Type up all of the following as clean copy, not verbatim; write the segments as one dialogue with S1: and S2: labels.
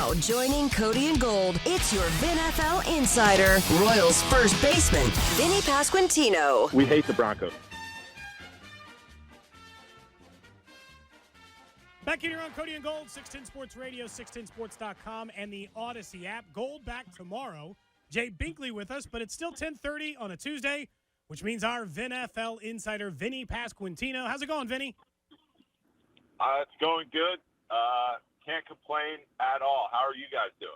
S1: Now joining Cody and Gold, it's your viNFL Insider, Royals first baseman, Vinnie Pasquantino.
S2: We hate the Broncos.
S3: Back in here on Cody and Gold, 610 Sports Radio, 610sports.com, and the Odyssey app. Gold back tomorrow. Jay Binkley with us, but it's still 10:30 on a Tuesday, which means our viNFL Insider, Vinnie Pasquantino. How's it going, Vinnie?
S4: It's going good. Can't complain at all. How are you guys doing?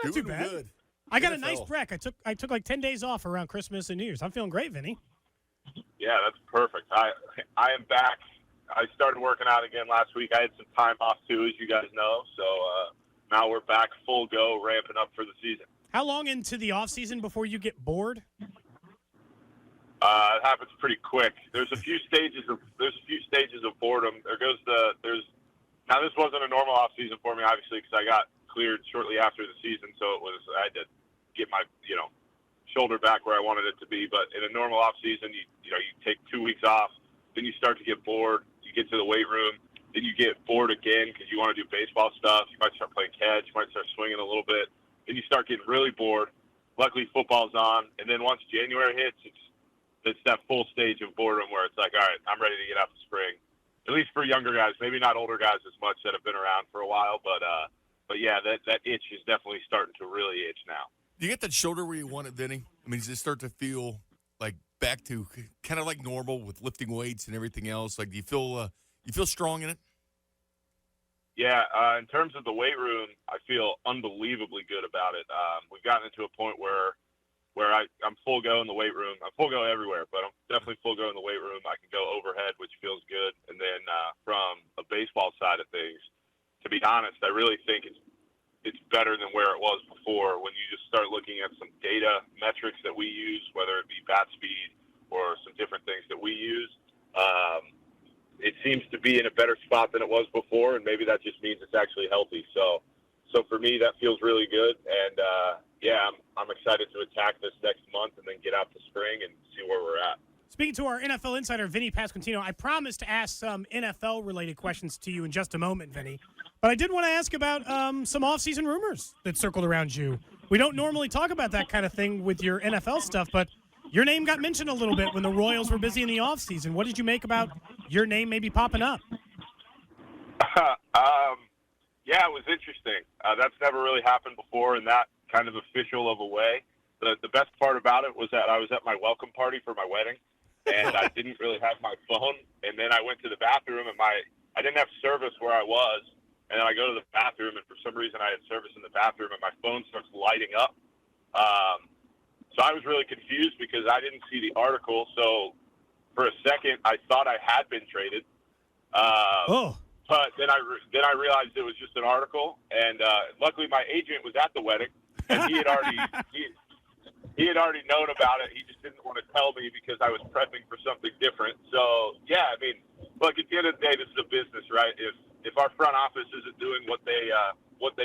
S3: Not too bad. Good. I got a nice break. I took like 10 days off around Christmas and New Year's. I'm feeling great, Vinnie.
S4: Yeah, that's perfect. I am back. I started working out again last week. I had some time off too, as you guys know. So now we're back full go, ramping up for the season.
S3: How long into the off season before you get bored?
S4: It happens pretty quick. There's a few stages of boredom. Now this wasn't a normal off season for me, obviously, because I got cleared shortly after the season, so I had to get my shoulder back where I wanted it to be. But in a normal off season, you take 2 weeks off, then you start to get bored. You get to the weight room, then you get bored again because you want to do baseball stuff. You might start playing catch, you might start swinging a little bit. Then you start getting really bored. Luckily, football's on, and then once January hits, it's that full stage of boredom where it's like, all right, I'm ready to get out to spring. At least for younger guys, maybe not older guys as much that have been around for a while, but yeah, that itch is definitely starting to really itch now.
S5: Do you get that shoulder where you want it, Vinny? I mean, does it start to feel like back to kind of like normal with lifting weights and everything else? Like, do you feel strong in it?
S4: Yeah, in terms of the weight room, I feel unbelievably good about it. We've gotten into a point where I'm full go in the weight room. I'm full go everywhere, but I'm definitely full go in the weight room. I can go overhead, which feels good. And then from a baseball side of things, to be honest, I really think it's better than where it was before when you just start looking at some data metrics that we use, whether it be bat speed or some different things that we use. It seems to be in a better spot than it was before, and maybe that just means it's actually healthy. So for me, that feels really good. And, yeah, I'm excited to attack this next month and then get out to spring and see where we're at.
S3: Speaking to our NFL insider, Vinnie Pasquantino, I promised to ask some NFL-related questions to you in just a moment, Vinnie. But I did want to ask about some off-season rumors that circled around you. We don't normally talk about that kind of thing with your NFL stuff, but your name got mentioned a little bit when the Royals were busy in the off-season. What did you make about your name maybe popping up?
S4: Yeah, it was interesting. That's never really happened before in that kind of official of a way. The best part about it was that I was at my welcome party for my wedding, and I didn't really have my phone. And then I went to the bathroom, and I didn't have service where I was. And then I go to the bathroom, and for some reason I had service in the bathroom, and my phone starts lighting up. So I was really confused because I didn't see the article. So for a second, I thought I had been traded. But then I realized it was just an article, and luckily my agent was at the wedding, and he had already known about it. He just didn't want to tell me because I was prepping for something different. So yeah, I mean, look, at the end of the day, this is a business, right? If our front office isn't doing what they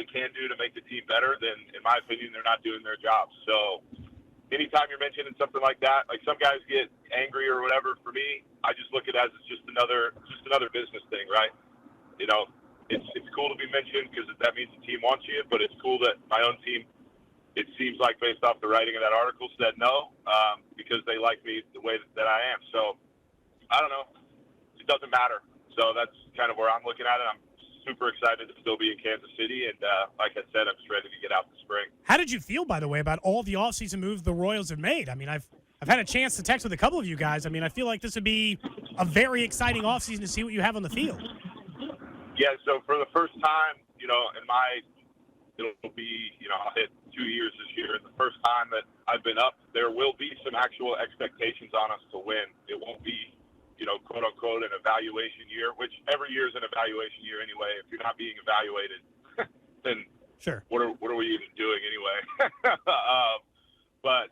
S4: can do to make the team better, then in my opinion, they're not doing their job. So anytime you're mentioning something like that, like some guys get angry or whatever. For me, I just look at it as it's just another business thing, right? It's cool to be mentioned because that means the team wants you, but it's cool that my own team, it seems like based off the writing of that article, said no because they like me the way that I am. So I don't know. It doesn't matter. So that's kind of where I'm looking at it. I'm super excited to still be in Kansas City, and like I said, I'm just ready to get out this spring.
S3: How did you feel, by the way, about all the offseason moves the Royals have made? I mean, I've had a chance to text with a couple of you guys. I mean, I feel like this would be a very exciting offseason to see what you have on the field.
S4: Yeah, so for the first time, it'll be, I'll hit 2 years this year. And the first time that I've been up, there will be some actual expectations on us to win. It won't be, quote unquote, an evaluation year, which every year is an evaluation year anyway. If you're not being evaluated, then
S3: sure,
S4: what are we even doing anyway? But,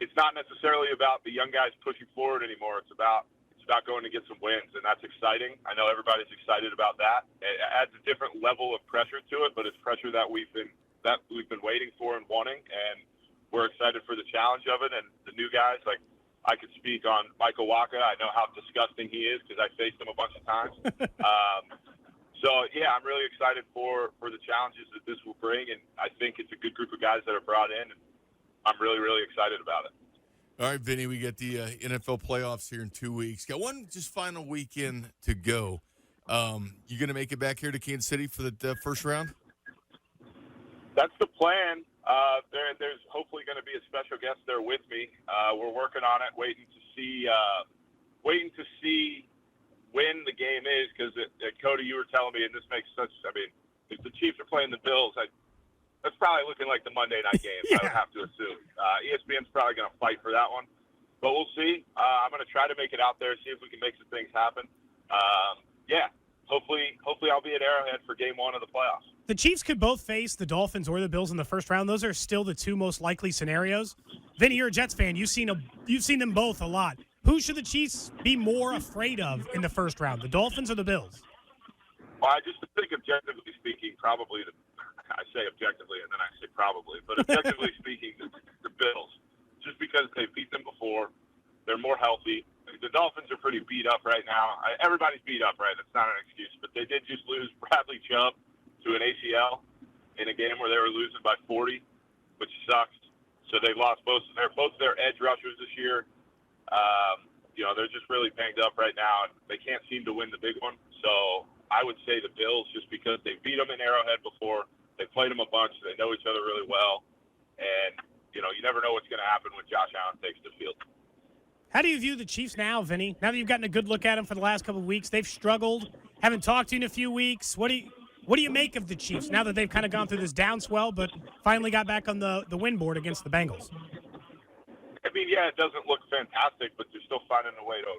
S4: it's not necessarily about the young guys pushing forward anymore. It's about going to get some wins, and that's exciting. I know everybody's excited about that. It adds a different level of pressure to it, but it's pressure that we've been waiting for and wanting, and we're excited for the challenge of it. And the new guys, like I could speak on Michael Waka. I know how disgusting he is because I faced him a bunch of times. So, yeah, I'm really excited for the challenges that this will bring, and I think it's a good group of guys that are brought in, and I'm really, really excited about it.
S5: All right, Vinny, we got the NFL playoffs here in 2 weeks. Got one just final weekend to go. You going to make it back here to Kansas City for the first round?
S4: That's the plan. There's hopefully going to be a special guest there with me. We're working on it, waiting to see when the game is, because Cody, you were telling me, and this makes sense. I mean, if the Chiefs are playing the Bills, that's probably looking like the Monday night game.
S3: Yeah.
S4: I would have to assume. ESPN's probably going to fight for that one, but we'll see. I'm going to try to make it out there, see if we can make some things happen. Yeah, hopefully I'll be at Arrowhead for Game 1 of the playoffs.
S3: The Chiefs could both face the Dolphins or the Bills in the first round. Those are still the two most likely scenarios. Vinny, you're a Jets fan. You've seen them both a lot. Who should the Chiefs be more afraid of in the first round, the Dolphins or the Bills?
S4: Well, I just think objectively speaking, probably I say objectively and then I say probably, but objectively speaking, the Bills, just because they beat them before, they're more healthy. The Dolphins are pretty beat up right now. Everybody's beat up, right? That's not an excuse, but they did just lose Bradley Chubb to an ACL in a game where they were losing by 40, which sucks. So they lost both their edge rushers this year. They're just really banged up right now, and they can't seem to win the big one. So I would say the Bills, just because they beat them in Arrowhead before, they played them a bunch, they know each other really well, and you never know what's going to happen when Josh Allen takes the field.
S3: How do you view the Chiefs now, Vinny? Now that you've gotten a good look at them for the last couple of weeks, they've struggled. Haven't talked to you in a few weeks. What do you make of the Chiefs now that they've kind of gone through this down swell, but finally got back on the win board against the Bengals?
S4: I mean, yeah, it doesn't look fantastic, but they're still finding a way to,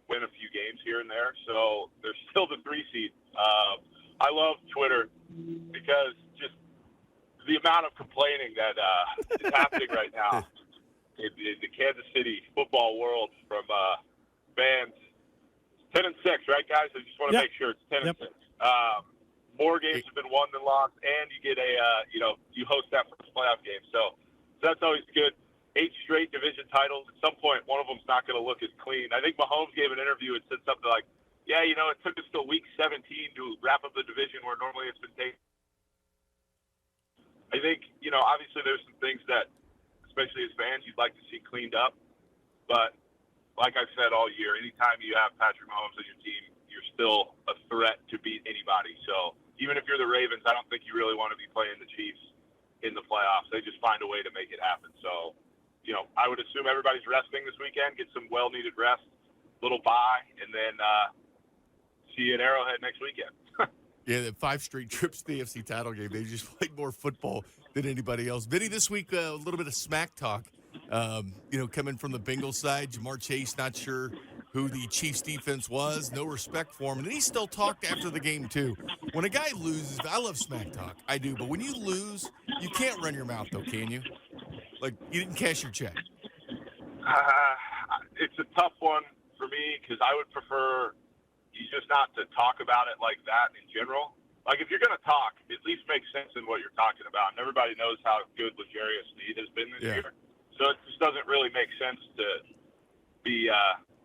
S4: win a few games here and there. So they're still the 3 seed. I love Twitter because just the amount of complaining that is happening right now in the Kansas City football world from fans. 10-6, right, guys? I just want to make sure it's 10-6. More games have been won than lost, and you get you host that first playoff game. So that's always good. 8 straight division titles. At some point, one of them's not going to look as clean. I think Mahomes gave an interview and said something like, yeah, it took us till week 17 to wrap up the division where normally it's been taken. I think, obviously there's some things that, especially as fans, you'd like to see cleaned up. But like I've said all year, anytime you have Patrick Mahomes on your team, you're still a threat to beat anybody. So even if you're the Ravens, I don't think you really want to be playing the Chiefs in the playoffs. They just find a way to make it happen. So, I would assume everybody's resting this weekend, get some well-needed rest, little bye, and then see you at Arrowhead next weekend.
S5: Yeah, the 5 straight trips to the AFC title game. They just played more football than anybody else. Vinny, this week, a little bit of smack talk. Coming from the Bengals side, Jamar Chase not sure who the Chiefs defense was, no respect for him. And then he still talked after the game, too. When a guy loses, I love smack talk. I do. But when you lose, you can't run your mouth, though, can you? Like, you didn't cash your check.
S4: It's a tough one for me because I would prefer you just not to talk about it like that in general. Like, if you're going to talk, at least make sense in what you're talking about. And everybody knows how good L'Jarius Sneed has been this year. So it just doesn't really make sense to be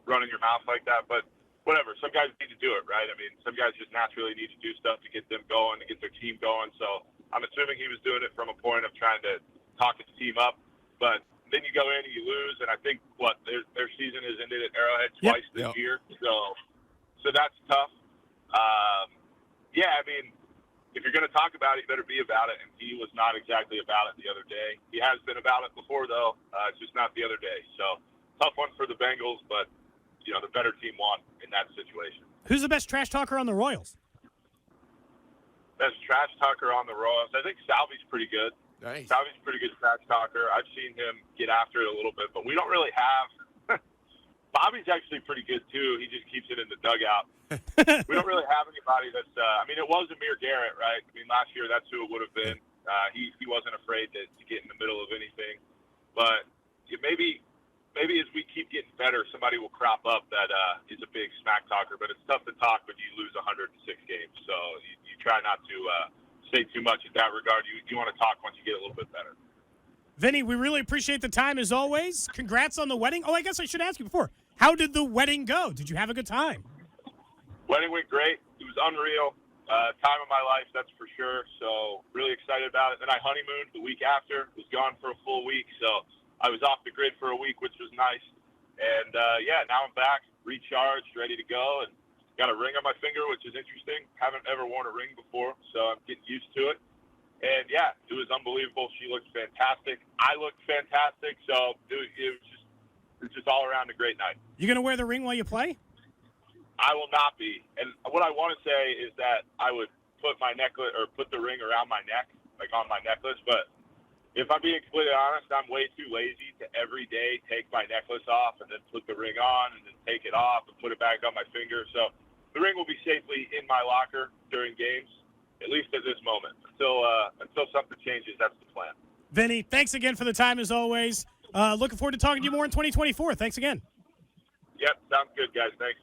S4: running your mouth like that. But whatever, some guys need to do it, right? I mean, some guys just naturally need to do stuff to get them going, to get their team going. So I'm assuming he was doing it from a point of trying to talk his team up. But then you go in and you lose, and I think their season has ended at Arrowhead twice this year. So that's tough. I mean, if you're going to talk about it, you better be about it. And he was not exactly about it the other day. He has been about it before, though. It's just not the other day. So tough one for the Bengals, but the better team won in that situation.
S3: Who's the best trash talker on the Royals?
S4: Best trash talker on the Royals. I think Salvy's pretty good.
S5: Nice.
S4: Salvy's a pretty good trash talker. I've seen him get after it a little bit, but we don't really have – Bobby's actually pretty good, too. He just keeps it in the dugout. We don't really have anybody that's it was Amir Garrett, right? I mean, last year that's who it would have been. He wasn't afraid to get in the middle of anything. But maybe as we keep getting better, somebody will crop up that is a big smack talker. But it's tough to talk when you lose 106 games. So you try not to say too much in that regard. You want to talk once you get a little bit better.
S3: Vinny, we really appreciate the time as always. Congrats on the wedding. Oh, I guess I should ask you before. How did the wedding go? Did you have a good time?
S4: Wedding went great. It was unreal. Time of my life, that's for sure. So really excited about it. Then I honeymooned the week after. Was gone for a full week, so I was off the grid for a week, which was nice. And now I'm back, recharged, ready to go, and got a ring on my finger, which is interesting. Haven't ever worn a ring before, so I'm getting used to it. And yeah, it was unbelievable. She looked fantastic. I looked fantastic. So it was just all around a great night.
S3: You gonna wear the ring while you play?
S4: I will not be. And what I want to say is that I would put my necklace or put the ring around my neck, like on my necklace. But if I'm being completely honest, I'm way too lazy to every day take my necklace off and then put the ring on and then take it off and put it back on my finger. So the ring will be safely in my locker during games, at least at this moment. Until something changes, that's the plan.
S3: Vinny, thanks again for the time as always. Looking forward to talking to you more in 2024. Thanks again.
S4: Yep, sounds good, guys. Thanks.